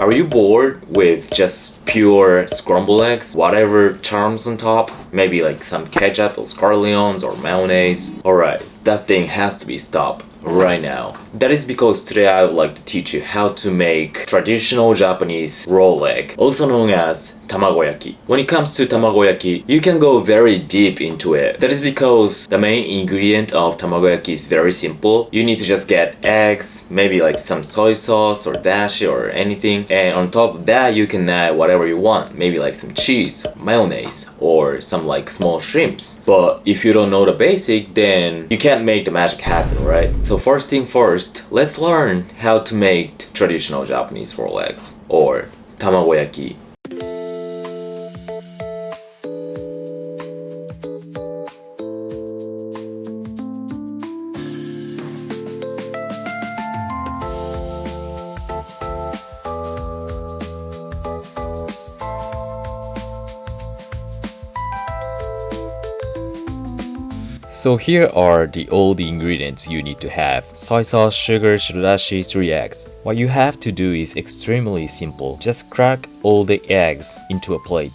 Are you bored with just pure scrambled eggs? Whatever charms on top? Maybe like some ketchup or scallions or mayonnaise? Alright, that thing has to be stopped right now. That is because today I would like to teach you how to make traditional Japanese roll egg, also known as tamagoyaki. When it comes to tamagoyaki, you can go very deep into it. That is because the main ingredient of tamagoyaki is very simple. You need to just get eggs, maybe like some soy sauce or dashi or anything, and on top of that you can add whatever you want, maybe like some cheese, mayonnaise, or some like small shrimps. But if you don't know the basic, then you can't make the magic happen, right? So first thing first, let's learn how to make traditional Japanese roll eggs or tamagoyaki. So here are all the ingredients you need to have. Soy sauce, sugar, shirodashi, 3 eggs. What you have to do is extremely simple. Just crack all the eggs into a plate.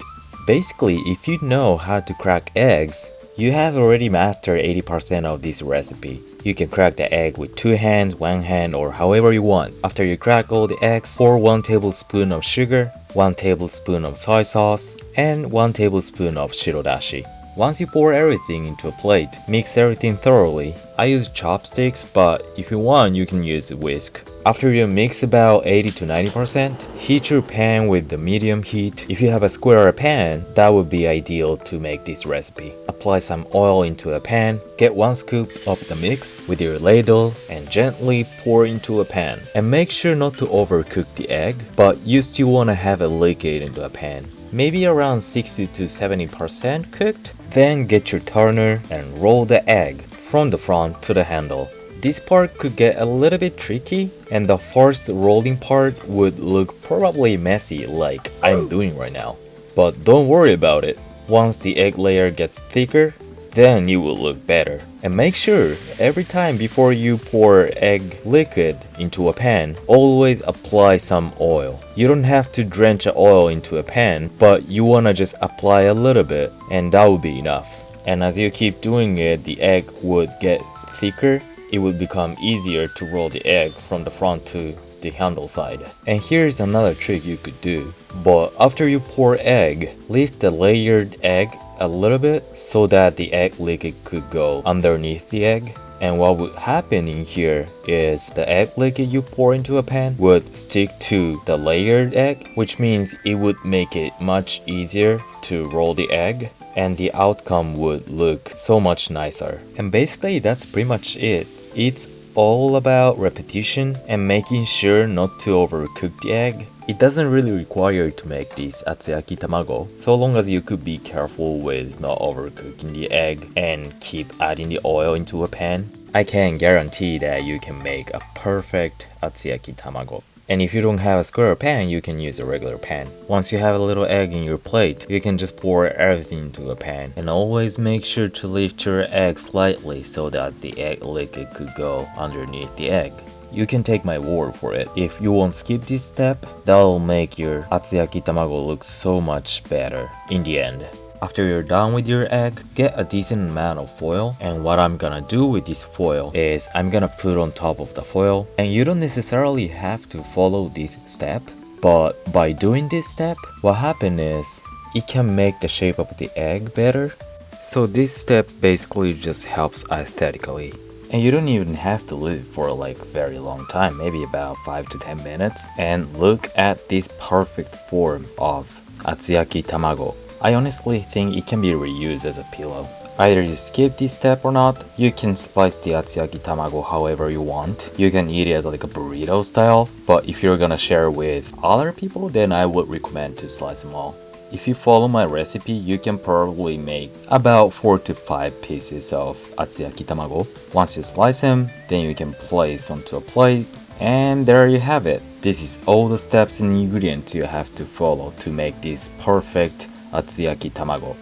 Basically, if you know how to crack eggs, you have already mastered 80% of this recipe. You can crack the egg with 2 hands, 1 hand, or however you want. After you crack all the eggs, pour 1 tablespoon of sugar, 1 tablespoon of soy sauce, and 1 tablespoon of shirodashi. Once you pour everything into a plate, mix everything thoroughly. I use chopsticks, but if you want, you can use a whisk. After you mix about 80 to 90%, heat your pan with the medium heat. If you have a square pan, that would be ideal to make this recipe. Apply some oil into a pan, get 1 scoop of the mix with your ladle and gently pour into a pan. And make sure not to overcook the egg, but you still want to have a liquid into a pan. Maybe around 60 to 70% cooked. Then get your turner and roll the egg from the front to the handle. This part could get a little bit tricky, and the first rolling part would look probably messy like I'm doing right now. But don't worry about it. Once the egg layer gets thicker, then it will look better. And make sure every time before you pour egg liquid into a pan, always apply some oil. You don't have to drench the oil into a pan, but you wanna just apply a little bit, and that will be enough. And as you keep doing it, the egg would get thicker. It would become easier to roll the egg from the front to the handle side. And here's another trick you could do. But after you pour egg, lift the layered egg a little bit so that the egg liquid could go underneath the egg. And what would happen in here is the egg liquid you pour into a pan would stick to the layered egg, which means it would make it much easier to roll the egg, and the outcome would look so much nicer. And basically that's pretty much it. It's all about repetition and making sure not to overcook the egg. It doesn't really require you to make this Atsuyaki-Tamago, so long as you could be careful with not overcooking the egg and keep adding the oil into a pan. I can guarantee that you can make a perfect Atsuyaki-Tamago. And if you don't have a square pan, you can use a regular pan. Once you have a little egg in your plate, you can just pour everything into a pan. And always make sure to lift your egg slightly so that the egg liquid could go underneath the egg. You can take my word for it. If you won't skip this step, that'll make your Atsuyaki-Tamago look so much better in the end. After you're done with your egg, get a decent amount of foil, and what I'm gonna do with this foil is I'm gonna put on top of the foil, and you don't necessarily have to follow this step, but by doing this step, what happens is it can make the shape of the egg better. So this step basically just helps aesthetically. And you don't even have to leave for like very long time, maybe about 5 to 10 minutes, and look at this perfect form of Atsuyaki-Tamago. I honestly think it can be reused as a pillow. Either you skip this step or not, you can slice the Atsuyaki-Tamago however you want. You can eat it as like a burrito style, but if you're gonna share with other people, then I would recommend to slice them all. If you follow my recipe, you can probably make about 4 to 5 pieces of Atsuyaki-Tamago. Once you slice them, then you can place onto a plate, and there you have it. This is all the steps and ingredients you have to follow to make this perfect Atsuyaki-Tamago.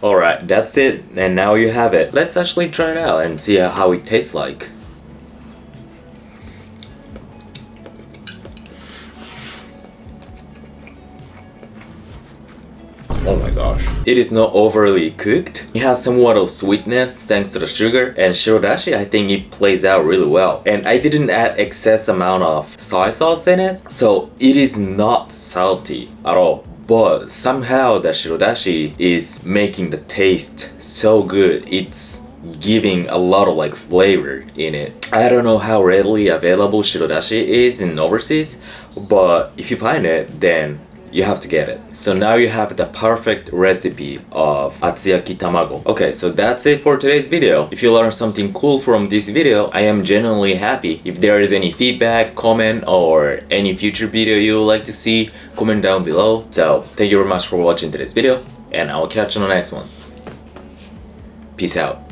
Alright, that's it, and now you have it. Let's actually try it out and see how it tastes like. Oh my gosh. It is not overly cooked. It has somewhat of sweetness thanks to the sugar, and Shirodashi, I think it plays out really well. And I didn't add excess amount of soy sauce in it, so it is not salty at all. But somehow the Shirodashi is making the taste so good. It's giving a lot of like flavor in it. I don't know how readily available Shirodashi is in overseas, but if you find it, then you have to get it. So now you have the perfect recipe of Atsuyaki-Tamago. Okay, so that's it for today's video. If you learned something cool from this video, I am genuinely happy. If there is any feedback, comment, or any future video you would like to see, comment down below. So thank you very much for watching today's video, and I will catch you on the next one. Peace out.